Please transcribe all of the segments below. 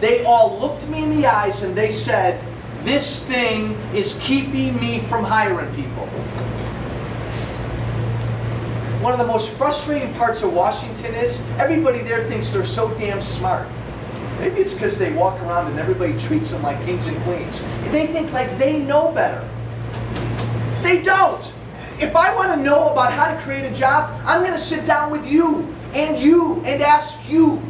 they all looked me in the eyes and they said, this thing is keeping me from hiring people. One of the most frustrating parts of Washington is everybody there thinks they're so damn smart. Maybe it's because they walk around and everybody treats them like kings and queens. They think like they know better. They don't. If I want to know about how to create a job, I'm going to sit down with you and ask you.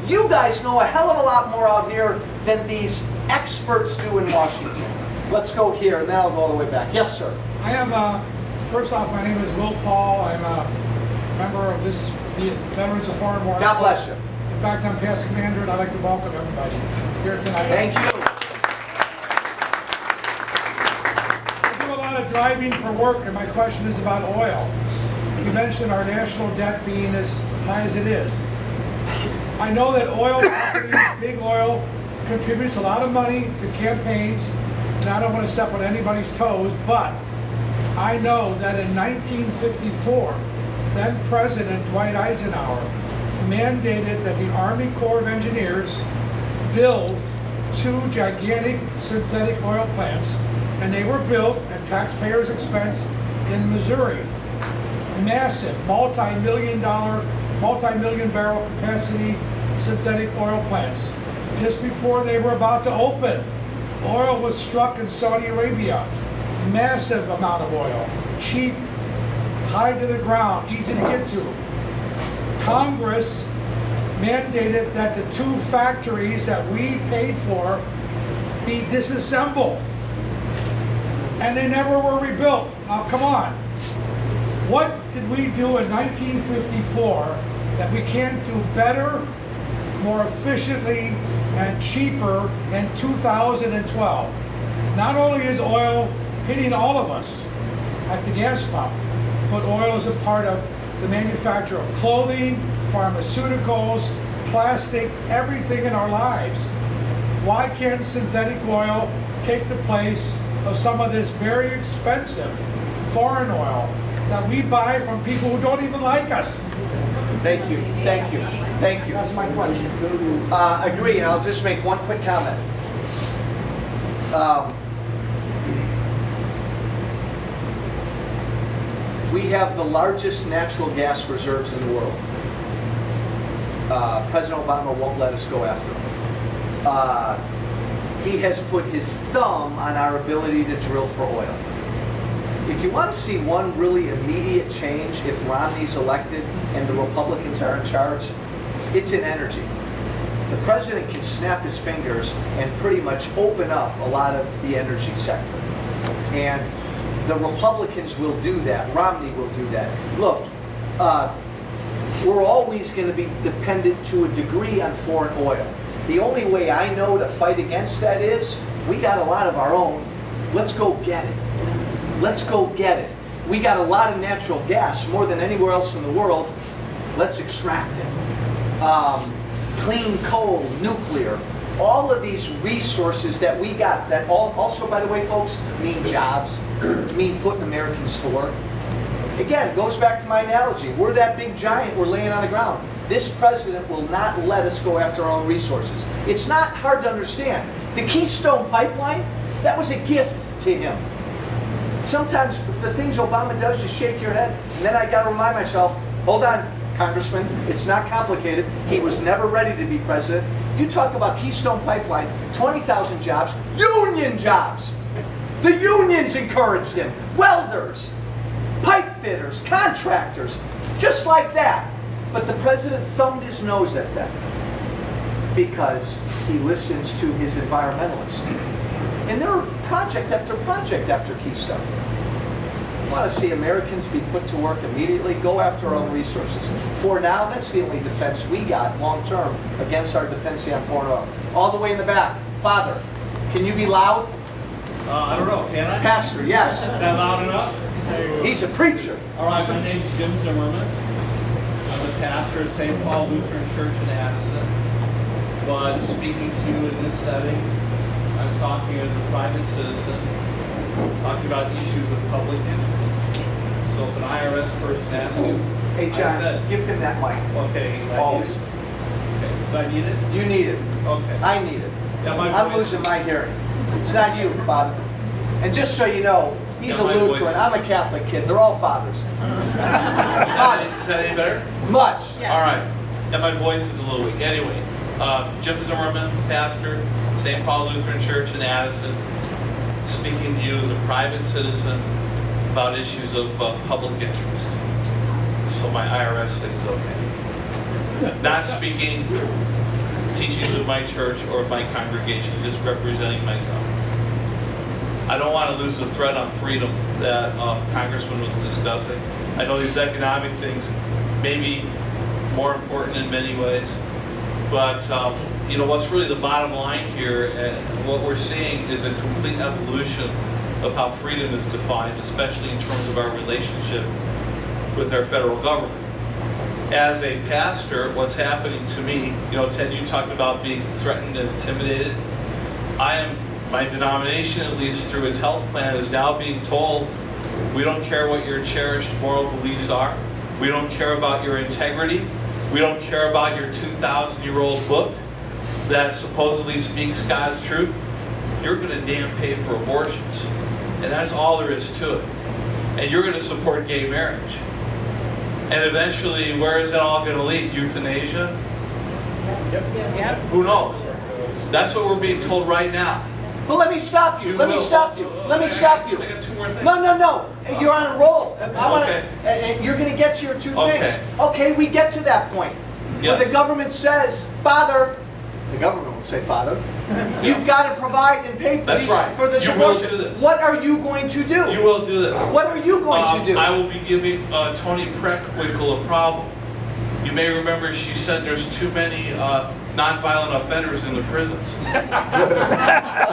You guys know a hell of a lot more out here than these experts do in Washington. Let's go here, and then I'll go all the way back. Yes, sir. I am, first off, my name is Will Paul. I'm a member of the Veterans of Foreign War. God bless you. In fact, I'm past commander, and I'd like to welcome everybody here tonight. Thank you. I do a lot of driving for work, and my question is about oil. You mentioned our national debt being as high as it is. I know that oil companies, big oil, contributes a lot of money to campaigns, and I don't want to step on anybody's toes, but I know that in 1954, then President Dwight Eisenhower mandated that the Army Corps of Engineers build 2 gigantic synthetic oil plants, and they were built at taxpayers' expense in Missouri. Massive, multi-million barrel capacity synthetic oil plants. Just before they were about to open, oil was struck in Saudi Arabia. Massive amount of oil. Cheap, high to the ground, easy to get to. Congress mandated that the 2 factories that we paid for be disassembled. And they never were rebuilt. Now come on. What did we do in 1954 that we can't do better, more efficiently, and cheaper in 2012? Not only is oil hitting all of us at the gas pump, but oil is a part of the manufacture of clothing, pharmaceuticals, plastic, everything in our lives. Why can't synthetic oil take the place of some of this very expensive foreign oil that we buy from people who don't even like us? Thank you. Thank you. Thank you. That's my question. Agree, and I'll just make one quick comment. We have the largest natural gas reserves in the world. President Obama won't let us go after them. He has put his thumb on our ability to drill for oil. If you want to see one really immediate change if Romney's elected and the Republicans are in charge, it's in energy. The president can snap his fingers and pretty much open up a lot of the energy sector. And the Republicans will do that. Romney will do that. Look, we're always going to be dependent to a degree on foreign oil. The only way I know to fight against that is we got a lot of our own. Let's go get it. Let's go get it. We got a lot of natural gas, more than anywhere else in the world. Let's extract it. Clean coal, nuclear, all of these resources that we got, that also, by the way, folks, mean jobs, mean putting Americans to work. Again, goes back to my analogy. We're that big giant we're laying on the ground. This president will not let us go after our own resources. It's not hard to understand. The Keystone Pipeline, that was a gift to him. Sometimes the things Obama does, you shake your head, and then I got to remind myself, hold on, Congressman, it's not complicated. He was never ready to be president. You talk about Keystone Pipeline, 20,000 jobs, union jobs. The unions encouraged him. Welders, pipe fitters, contractors, just like that. But the president thumbed his nose at them because he listens to his environmentalists. And there are project after Keystone. We want to see Americans be put to work immediately, go after our own resources. For now, that's the only defense we got long term against our dependency on foreign oil. All the way in the back. Father, can you be loud? I don't know, can I? Pastor, yes. Is that loud enough? He's a preacher. All right, my name's Jim Zimmerman. I'm the pastor at St. Paul Lutheran Church in Addison. But speaking to you in this setting, I'm talking as a private citizen, talking about issues of public interest. So if an IRS person asks you, Hey, John, give him that mic. Okay, Always. Okay. Do I need it? You need it. Okay. I need it. Yeah, my I'm voice- losing my hearing. It's not you, Father. And just so you know, he's Yeah, a my Lutheran. voice- I'm a Catholic kid. They're all fathers. Father, Is that any better? much. All right. And my voice is a little weak. Anyway, Jim Zimmerman, pastor, St. Paul Lutheran Church in Addison, speaking to you as a private citizen about issues of public interest. So my IRS thing's okay. Not speaking teachings of my church or of my congregation, just representing myself. I don't want to lose the thread on freedom that Congressman was discussing. I know these economic things may be more important in many ways, but you know, what's really the bottom line here, and what we're seeing is a complete evolution of how freedom is defined, especially in terms of our relationship with our federal government. As a pastor, what's happening to me, you know, Ted, you talked about being threatened and intimidated. My denomination, at least through its health plan, is now being told, we don't care what your cherished moral beliefs are. We don't care about your integrity. We don't care about your 2,000-year-old book that supposedly speaks God's truth. You're going to damn pay for abortions. And that's all there is to it. And you're going to support gay marriage. And eventually, where is that all going to lead? Euthanasia? Yep. Who knows? That's what we're being told right now. But let me stop you. Let me stop you. Let me stop you. I got two more things. No. You're on a roll. I want Okay. to. And you're going to get to your two Okay. things. Okay, we get to that point Yes. where the government says, Father. The government will say, Father. You've got to provide and pay for That's these right. for this You will abortion. do this. What are you going to do? You will do this. What are you going to do? I will be giving Toni Preckwinkle a problem. You may remember she said there's too many nonviolent offenders in the prisons.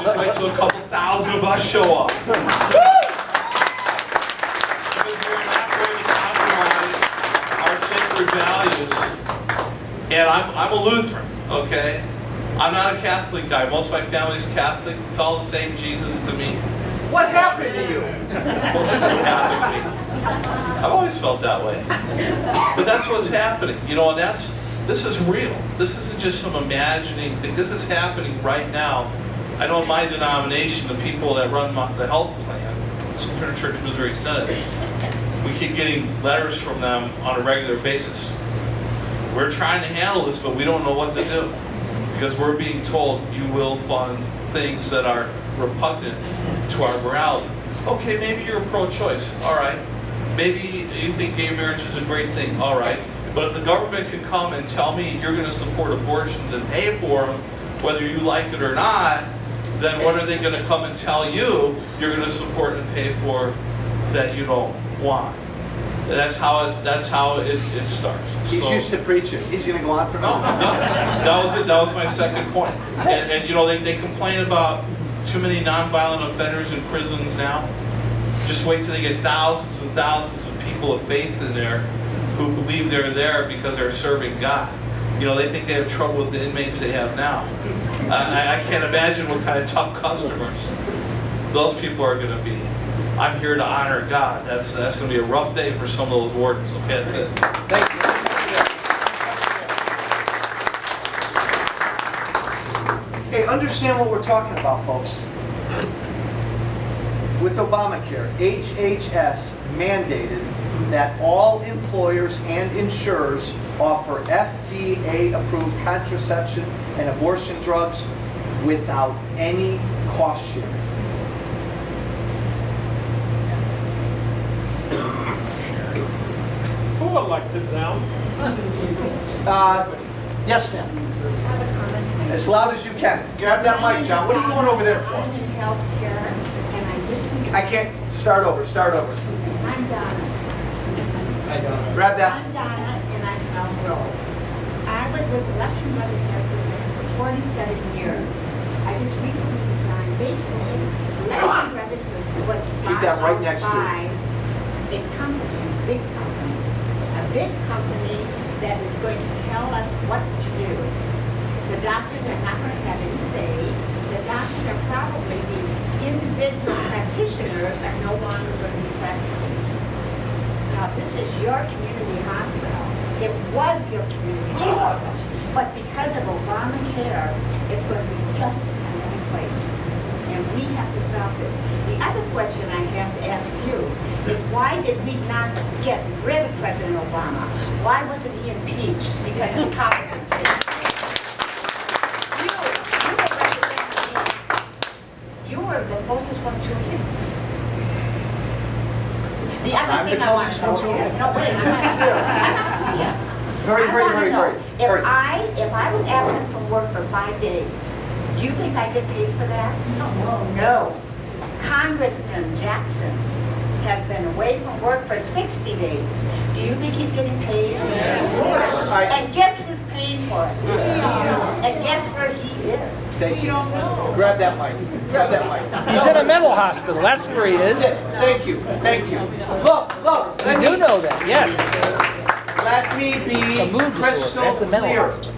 Just wait till a couple thousand of us show up. Because we're not going to compromise our sacred values. And I'm a Lutheran, okay? I'm not a Catholic guy. Most of my family's Catholic. It's all the same Jesus to me. What happened to you? I've always felt that way. But that's what's happening. You know, and this is real. This isn't just some imagining thing. This is happening right now. I know in my denomination, the people that run the health plan, Lutheran Church Missouri Synod, we keep getting letters from them on a regular basis. We're trying to handle this, but we don't know what to do. Because we're being told you will fund things that are repugnant to our morality. Okay, maybe you're pro-choice. All right. Maybe you think gay marriage is a great thing. All right. But if the government can come and tell me you're going to support abortions and pay for them, whether you like it or not, then what are they going to come and tell you you're going to support and pay for that you don't want? That's how it starts. He's used to preaching. He's going to go on for No, another. that was it. That was my second point. And you know, they complain about too many nonviolent offenders in prisons now. Just wait till they get thousands and thousands of people of faith in there who believe they're there because they're serving God. You know, they think they have trouble with the inmates they have now. I can't imagine what kind of tough customers those people are going to be. I'm here to honor God. That's going to be a rough day for some of those wardens. Okay, that's it. Thank you. Okay, understand what we're talking about, folks. With Obamacare, HHS mandated that all employers and insurers offer FDA-approved contraception and abortion drugs without any cost sharing. Who elected them? Yes, ma'am. I have a comment. As loud as you can. Grab that mic, John. What are you going over there for? I'm in healthcare, and I just. I can't. Start over. I'm Donna. Grab that. I'm Donna, and I'm Elm Road. I was with Election Brothers Medical Center for 47 years. I just recently resigned. Basically, Election Brothers was Keep that right bought next to by a company, a big company that is going to tell us what to do. The doctors are not going to have any say. The doctors are probably the individual practitioners are no longer going to be practicing. Now, this is your community hospital. It was your community hospital. But because of did we not get rid of President Obama? Why wasn't he impeached? Because of incompetency. You were the closest one to him. The other I'm thing the I want closest to know one to is, him. no, wait, I'm not through. I'm not through yet. Hurry, I hurry, wanna hurry, know, hurry, hurry. If I was absent from work for 5 days, do you think I get paid for that? No. Congressman Jackson has been away from work for 60 days. Do you think he's getting paid? Yes. And guess who's paying for it? And guess where he is? Thank you. Grab that mic. Grab that mic. He's in a mental hospital. That's where he is. Thank you. Thank you. Look, look. You do know that, yes. Let me be A mood disorder. crystal That's a mental clear. hospital.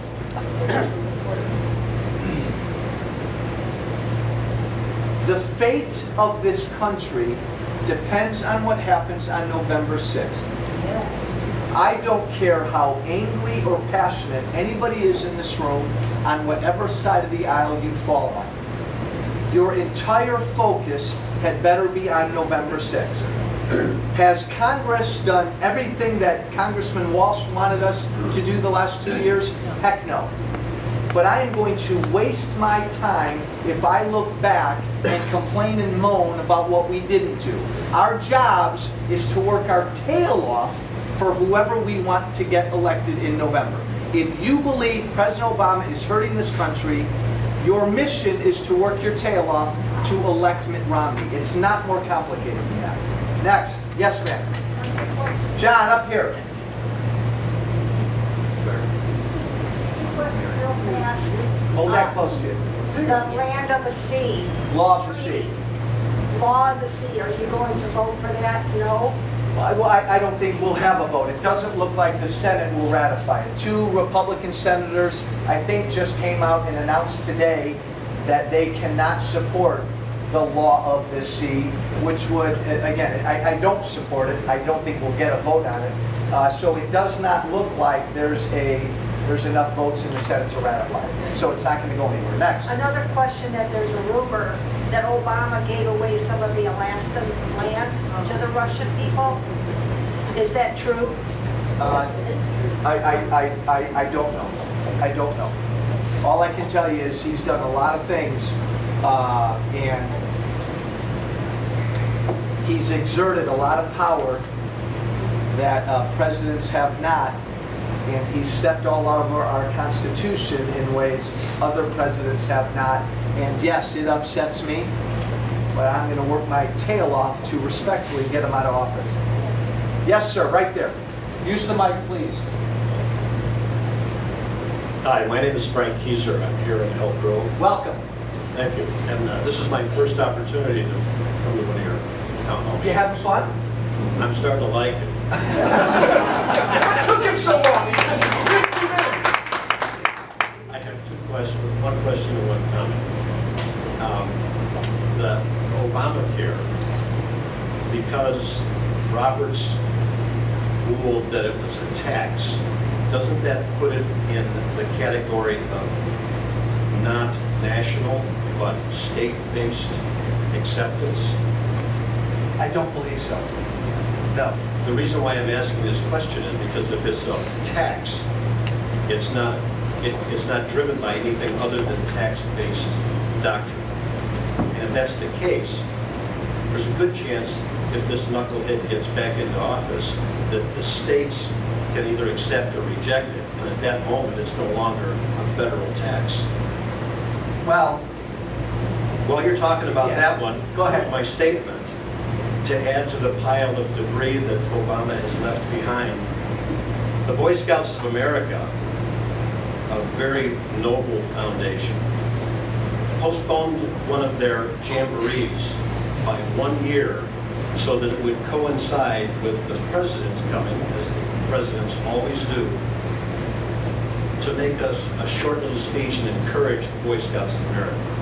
The fate of this country depends on what happens on November 6th. I don't care how angry or passionate anybody is in this room on whatever side of the aisle you fall on. Your entire focus had better be on November 6th. Has Congress done everything that Congressman Walsh wanted us to do the last 2 years? Heck no. But I am going to waste my time if I look back and complain and moan about what we didn't do. Our jobs is to work our tail off for whoever we want to get elected in November. If you believe President Obama is hurting this country, your mission is to work your tail off to elect Mitt Romney. It's not more complicated than that. Next. Yes, ma'am. John, up here. Hold that close to you. The land of the sea. Law of the sea. Law of the sea. Are you going to vote for that? No? Well, I don't think we'll have a vote. It doesn't look like the Senate will ratify it. 2 Republican senators, I think, just came out and announced today that they cannot support the law of the sea, which would, again, I don't support it. I don't think we'll get a vote on it. So it does not look like there's enough votes in the Senate to ratify it. So it's not going to go anywhere. Next. Another question, that there's a rumor that Obama gave away some of the Alaskan land to the Russian people. Is that true? I don't know. I don't know. All I can tell you is he's done a lot of things, and he's exerted a lot of power that presidents have not, and he's stepped all over our Constitution in ways other presidents have not. And yes, it upsets me, but I'm going to work my tail off to respectfully get him out of office. Yes, sir, right there. Use the mic, please. Hi, my name is Frank Kieser. I'm here in Elk Grove. Welcome. Thank you. And this is my first opportunity to come to one of your town halls. You having fun? I'm starting to like it. What took him so long? I have 2 questions, 1 question and 1 comment. The Obamacare, because Roberts ruled that it was a tax, doesn't that put it in the category of not national but state-based acceptance? I don't believe so. No. The reason why I'm asking this question is because if it's a tax, it's not driven by anything other than tax-based doctrine. And if that's the case, there's a good chance if this knucklehead gets back into office that the states can either accept or reject it, and at that moment it's no longer a federal tax. Well, While you're talking about that one, Go ahead. my statement, to add to the pile of debris that Obama has left behind, the Boy Scouts of America, a very noble foundation, postponed one of their jamborees by 1 year so that it would coincide with the president coming, as the presidents always do, to make us a short little speech and encourage the Boy Scouts of America.